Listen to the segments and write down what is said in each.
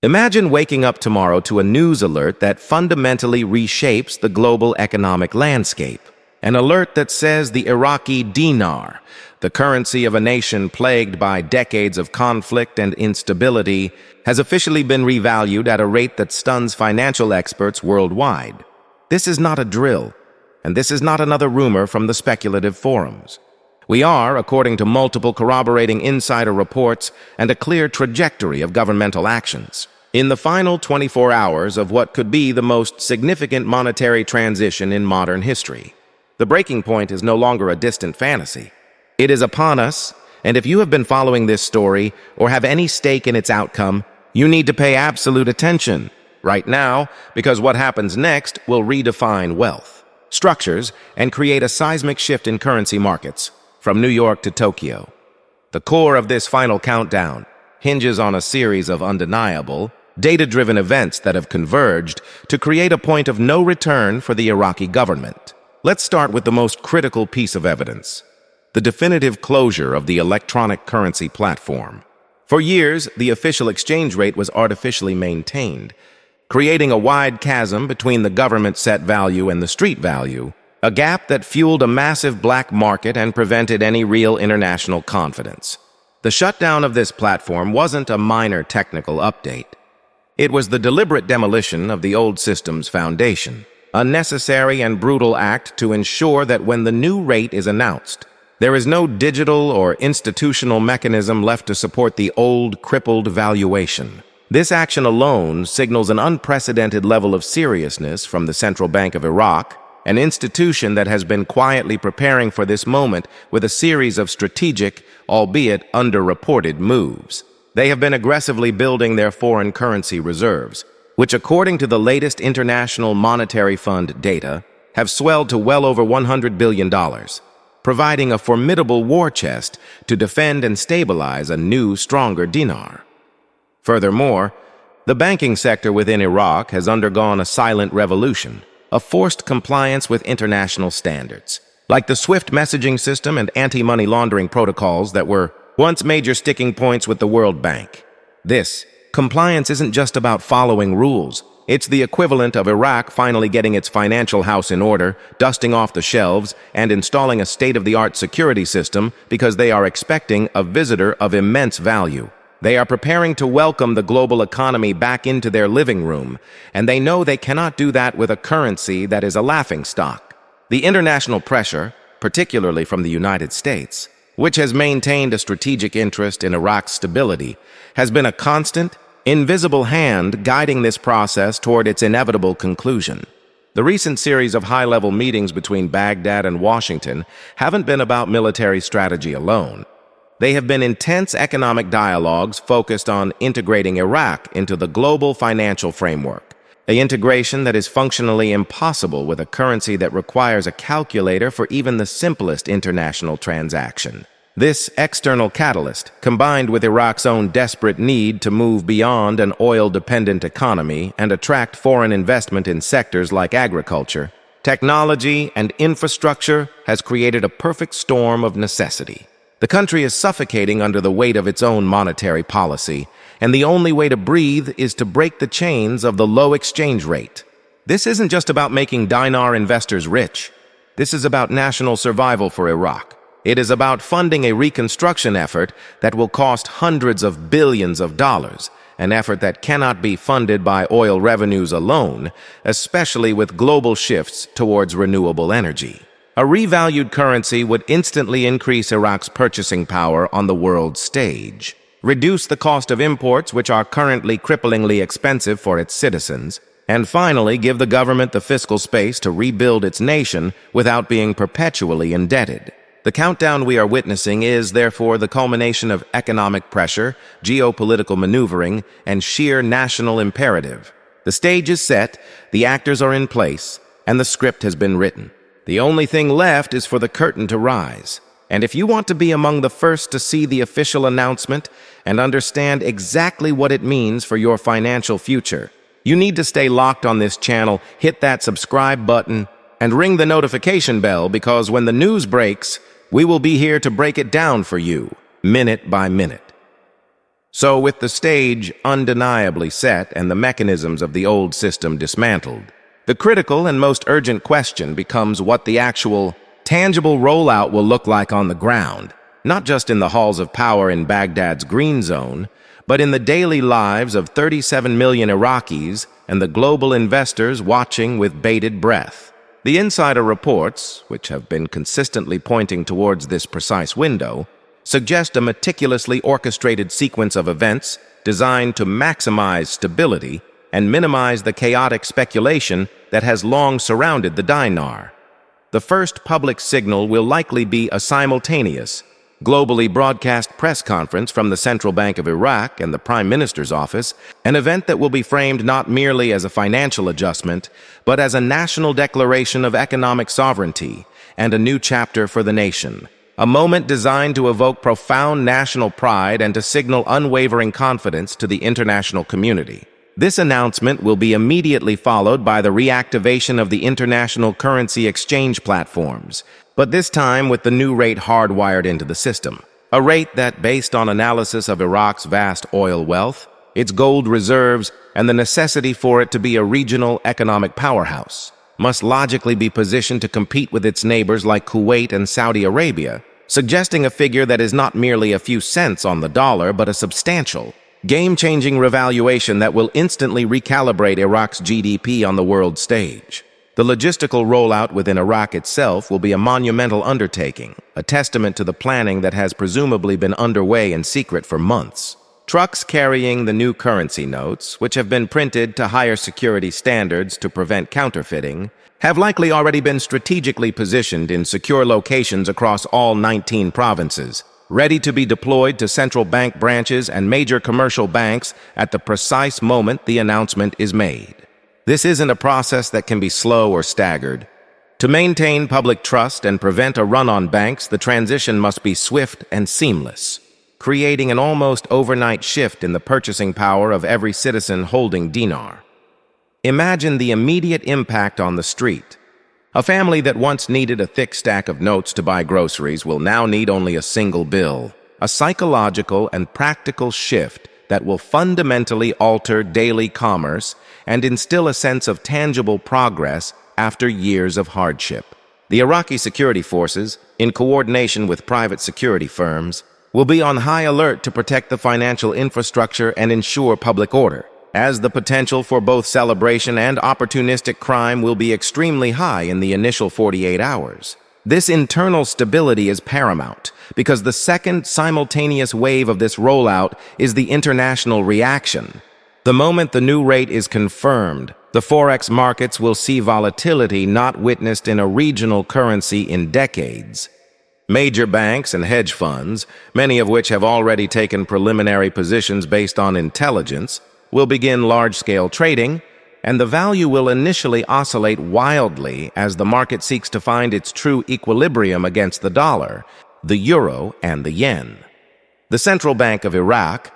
Imagine waking up tomorrow to a news alert that fundamentally reshapes the global economic landscape. An alert that says the Iraqi dinar, the currency of a nation plagued by decades of conflict and instability, has officially been revalued at a rate that stuns financial experts worldwide. This is not a drill, and this is not another rumor from the speculative forums. We are, according to multiple corroborating insider reports and a clear trajectory of governmental actions, in the final 24 hours of what could be the most significant monetary transition in modern history. The breaking point is no longer a distant fantasy. It is upon us, and if you have been following this story or have any stake in its outcome, you need to pay absolute attention right now, because what happens next will redefine wealth, structures, and create a seismic shift in currency markets. From New York to Tokyo. The core of this final countdown hinges on a series of undeniable, data-driven events that have converged to create a point of no return for the Iraqi government. Let's start with the most critical piece of evidence: the definitive closure of the electronic currency platform. For years, the official exchange rate was artificially maintained, creating a wide chasm between the government-set value and the street value, a gap that fueled a massive black market and prevented any real international confidence. The shutdown of this platform wasn't a minor technical update. It was the deliberate demolition of the old system's foundation, a necessary and brutal act to ensure that when the new rate is announced, there is no digital or institutional mechanism left to support the old, crippled valuation. This action alone signals an unprecedented level of seriousness from the Central Bank of Iraq, an institution that has been quietly preparing for this moment with a series of strategic, albeit underreported moves. They have been aggressively building their foreign currency reserves, which according to the latest International Monetary Fund data, have swelled to well over $100 billion, providing a formidable war chest to defend and stabilize a new, stronger dinar. Furthermore, the banking sector within Iraq has undergone a silent revolution, a forced compliance with international standards, like the SWIFT messaging system and anti-money laundering protocols that were once major sticking points with the World Bank. This compliance isn't just about following rules. It's the equivalent of Iraq finally getting its financial house in order, dusting off the shelves, and installing a state-of-the-art security system because they are expecting a visitor of immense value. They are preparing to welcome the global economy back into their living room, and they know they cannot do that with a currency that is a laughingstock. The international pressure, particularly from the United States, which has maintained a strategic interest in Iraq's stability, has been a constant, invisible hand guiding this process toward its inevitable conclusion. The recent series of high-level meetings between Baghdad and Washington haven't been about military strategy alone. They have been intense economic dialogues focused on integrating Iraq into the global financial framework, an integration that is functionally impossible with a currency that requires a calculator for even the simplest international transaction. This external catalyst, combined with Iraq's own desperate need to move beyond an oil-dependent economy and attract foreign investment in sectors like agriculture, technology, and infrastructure, has created a perfect storm of necessity. The country is suffocating under the weight of its own monetary policy, and the only way to breathe is to break the chains of the low exchange rate. This isn't just about making dinar investors rich. This is about national survival for Iraq. It is about funding a reconstruction effort that will cost hundreds of billions of dollars, an effort that cannot be funded by oil revenues alone, especially with global shifts towards renewable energy. A revalued currency would instantly increase Iraq's purchasing power on the world stage, reduce the cost of imports, which are currently cripplingly expensive for its citizens, and finally give the government the fiscal space to rebuild its nation without being perpetually indebted. The countdown we are witnessing is, therefore, the culmination of economic pressure, geopolitical maneuvering, and sheer national imperative. The stage is set, the actors are in place, and the script has been written. The only thing left is for the curtain to rise. And if you want to be among the first to see the official announcement and understand exactly what it means for your financial future, you need to stay locked on this channel, hit that subscribe button, and ring the notification bell, because when the news breaks, we will be here to break it down for you, minute by minute. So with the stage undeniably set and the mechanisms of the old system dismantled, the critical and most urgent question becomes what the actual, tangible rollout will look like on the ground, not just in the halls of power in Baghdad's green zone, but in the daily lives of 37 million Iraqis and the global investors watching with bated breath. The insider reports, which have been consistently pointing towards this precise window, suggest a meticulously orchestrated sequence of events designed to maximize stability and minimize the chaotic speculation that has long surrounded the dinar. The first public signal will likely be a simultaneous, globally broadcast press conference from the Central Bank of Iraq and the Prime Minister's office, an event that will be framed not merely as a financial adjustment, but as a national declaration of economic sovereignty and a new chapter for the nation. A moment designed to evoke profound national pride and to signal unwavering confidence to the international community. This announcement will be immediately followed by the reactivation of the international currency exchange platforms, but this time with the new rate hardwired into the system. A rate that, based on analysis of Iraq's vast oil wealth, its gold reserves, and the necessity for it to be a regional economic powerhouse, must logically be positioned to compete with its neighbors like Kuwait and Saudi Arabia, suggesting a figure that is not merely a few cents on the dollar, but a substantial, game-changing revaluation that will instantly recalibrate Iraq's GDP on the world stage. The logistical rollout within Iraq itself will be a monumental undertaking, a testament to the planning that has presumably been underway in secret for months. Trucks carrying the new currency notes, which have been printed to higher security standards to prevent counterfeiting, have likely already been strategically positioned in secure locations across all 19 provinces, ready to be deployed to central bank branches and major commercial banks at the precise moment the announcement is made. This isn't a process that can be slow or staggered. To maintain public trust and prevent a run on banks, the transition must be swift and seamless, creating an almost overnight shift in the purchasing power of every citizen holding dinar. Imagine the immediate impact on the street. A family that once needed a thick stack of notes to buy groceries will now need only a single bill. A psychological and practical shift that will fundamentally alter daily commerce and instill a sense of tangible progress after years of hardship. The Iraqi security forces, in coordination with private security firms, will be on high alert to protect the financial infrastructure and ensure public order, as the potential for both celebration and opportunistic crime will be extremely high in the initial 48 hours. This internal stability is paramount, because the second simultaneous wave of this rollout is the international reaction. The moment the new rate is confirmed, the Forex markets will see volatility not witnessed in a regional currency in decades. Major banks and hedge funds, many of which have already taken preliminary positions based on intelligence, will begin large-scale trading, and the value will initially oscillate wildly as the market seeks to find its true equilibrium against the dollar, the euro, and the yen. The Central Bank of Iraq,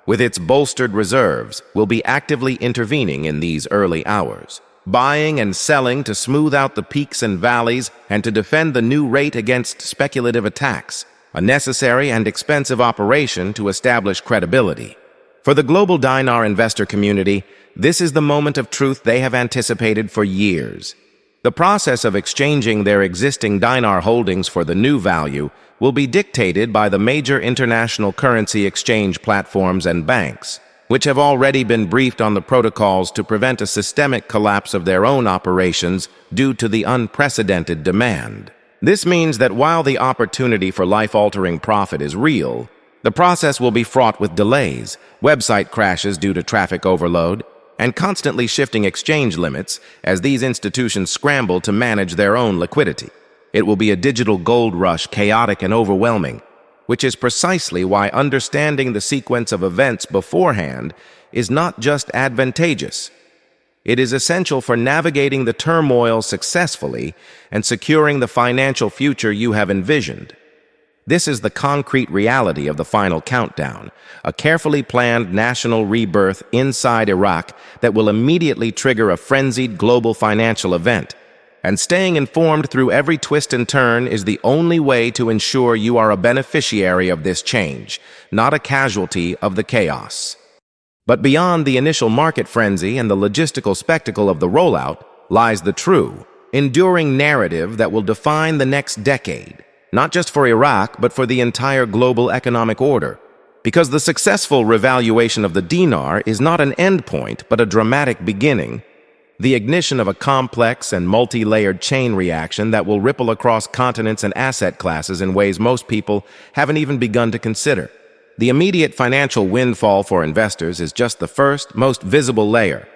with its bolstered reserves, will be actively intervening in these early hours, buying and selling to smooth out the peaks and valleys and to defend the new rate against speculative attacks, a necessary and expensive operation to establish credibility. For the global dinar investor community, this is the moment of truth they have anticipated for years. The process of exchanging their existing dinar holdings for the new value will be dictated by the major international currency exchange platforms and banks, which have already been briefed on the protocols to prevent a systemic collapse of their own operations due to the unprecedented demand. This means that while the opportunity for life-altering profit is real, the process will be fraught with delays, website crashes due to traffic overload, and constantly shifting exchange limits as these institutions scramble to manage their own liquidity. It will be a digital gold rush, chaotic and overwhelming, which is precisely why understanding the sequence of events beforehand is not just advantageous. It is essential for navigating the turmoil successfully and securing the financial future you have envisioned. This is the concrete reality of the final countdown, a carefully planned national rebirth inside Iraq that will immediately trigger a frenzied global financial event. And staying informed through every twist and turn is the only way to ensure you are a beneficiary of this change, not a casualty of the chaos. But beyond the initial market frenzy and the logistical spectacle of the rollout lies the true, enduring narrative that will define the next decade, not just for Iraq, but for the entire global economic order. Because the successful revaluation of the dinar is not an endpoint, but a dramatic beginning, the ignition of a complex and multi-layered chain reaction that will ripple across continents and asset classes in ways most people haven't even begun to consider. The immediate financial windfall for investors is just the first, most visible layer.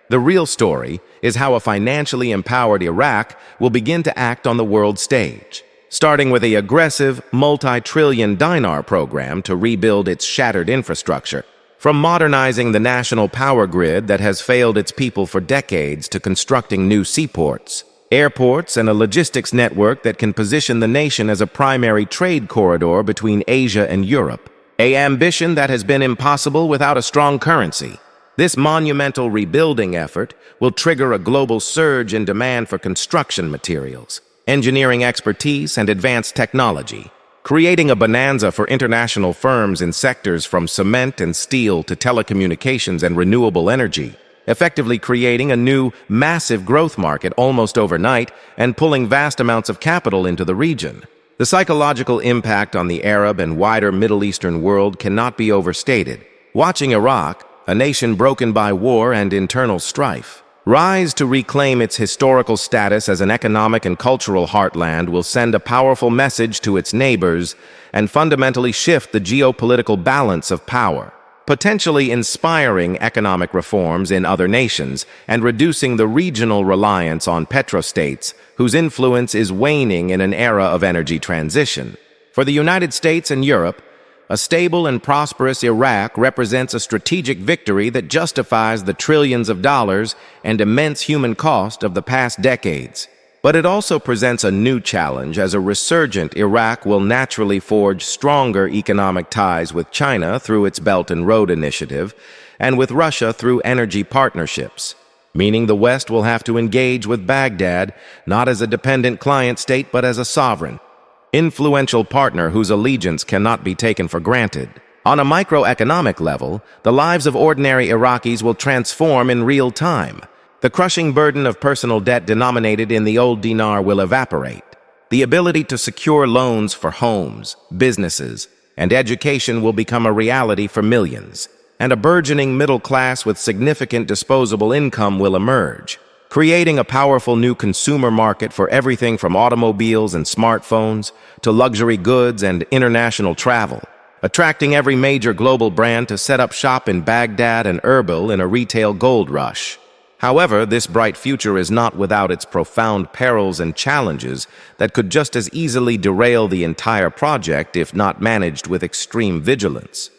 The real story is how a financially empowered Iraq will begin to act on the world stage, starting with an aggressive, multi-trillion dinar program to rebuild its shattered infrastructure. From modernizing the national power grid that has failed its people for decades to constructing new seaports, airports, and a logistics network that can position the nation as a primary trade corridor between Asia and Europe, an ambition that has been impossible without a strong currency. This monumental rebuilding effort will trigger a global surge in demand for construction materials, engineering expertise, and advanced technology, creating a bonanza for international firms in sectors from cement and steel to telecommunications and renewable energy, effectively creating a new, massive growth market almost overnight and pulling vast amounts of capital into the region. The psychological impact on the Arab and wider Middle Eastern world cannot be overstated. Watching Iraq, a nation broken by war and internal strife, rise to reclaim its historical status as an economic and cultural heartland will send a powerful message to its neighbors and fundamentally shift the geopolitical balance of power, potentially inspiring economic reforms in other nations and reducing the regional reliance on petrostates whose influence is waning in an era of energy transition. For the United States and Europe, a stable and prosperous Iraq represents a strategic victory that justifies the trillions of dollars and immense human cost of the past decades. But it also presents a new challenge, as a resurgent Iraq will naturally forge stronger economic ties with China through its Belt and Road Initiative and with Russia through energy partnerships, meaning the West will have to engage with Baghdad not as a dependent client state but as a sovereign, influential partner whose allegiance cannot be taken for granted. On a microeconomic level, the lives of ordinary Iraqis will transform in real time. The crushing burden of personal debt denominated in the old dinar will evaporate. The ability to secure loans for homes, businesses, and education will become a reality for millions, and a burgeoning middle class with significant disposable income will emerge, creating a powerful new consumer market for everything from automobiles and smartphones to luxury goods and international travel, attracting every major global brand to set up shop in Baghdad and Erbil in a retail gold rush. However, this bright future is not without its profound perils and challenges that could just as easily derail the entire project if not managed with extreme vigilance.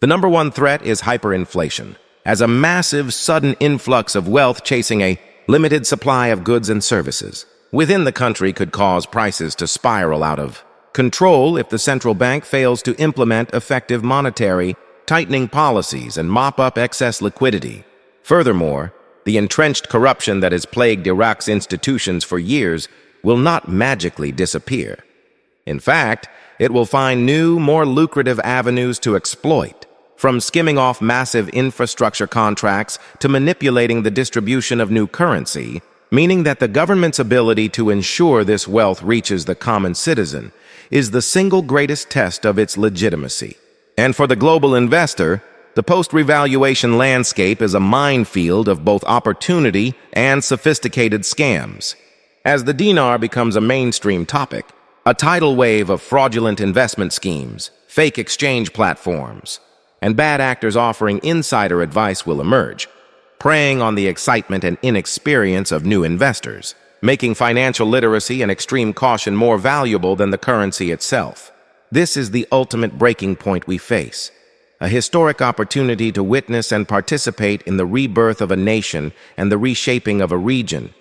The number one threat is hyperinflation, as a massive, sudden influx of wealth chasing a limited supply of goods and services within the country could cause prices to spiral out of control if the central bank fails to implement effective monetary tightening policies and mop up excess liquidity. Furthermore, the entrenched corruption that has plagued Iraq's institutions for years will not magically disappear. In fact, it will find new, more lucrative avenues to exploit, from skimming off massive infrastructure contracts to manipulating the distribution of new currency, meaning that the government's ability to ensure this wealth reaches the common citizen is the single greatest test of its legitimacy. And for the global investor, the post-revaluation landscape is a minefield of both opportunity and sophisticated scams. As the dinar becomes a mainstream topic, a tidal wave of fraudulent investment schemes, fake exchange platforms, and bad actors offering insider advice will emerge, preying on the excitement and inexperience of new investors, making financial literacy and extreme caution more valuable than the currency itself. This is the ultimate breaking point we face, a historic opportunity to witness and participate in the rebirth of a nation and the reshaping of a region,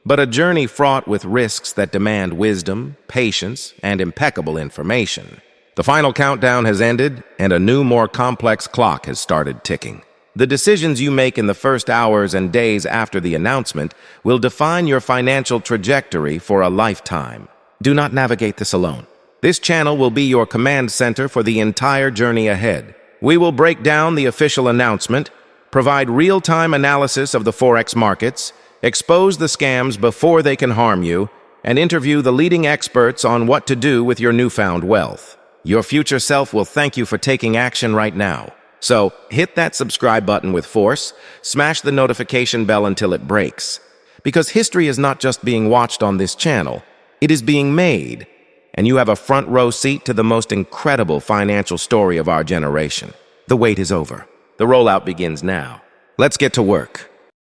but a journey fraught with risks that demand wisdom, patience, and impeccable information. The final countdown has ended, and a new, more complex clock has started ticking. The decisions you make in the first hours and days after the announcement will define your financial trajectory for a lifetime. Do not navigate this alone. This channel will be your command center for the entire journey ahead. We will break down the official announcement, provide real-time analysis of the Forex markets, expose the scams before they can harm you, and interview the leading experts on what to do with your newfound wealth. Your future self will thank you for taking action right now. So, hit that subscribe button with force, smash the notification bell until it breaks. Because history is not just being watched on this channel, it is being made. And you have a front row seat to the most incredible financial story of our generation. The wait is over. The rollout begins now. Let's get to work.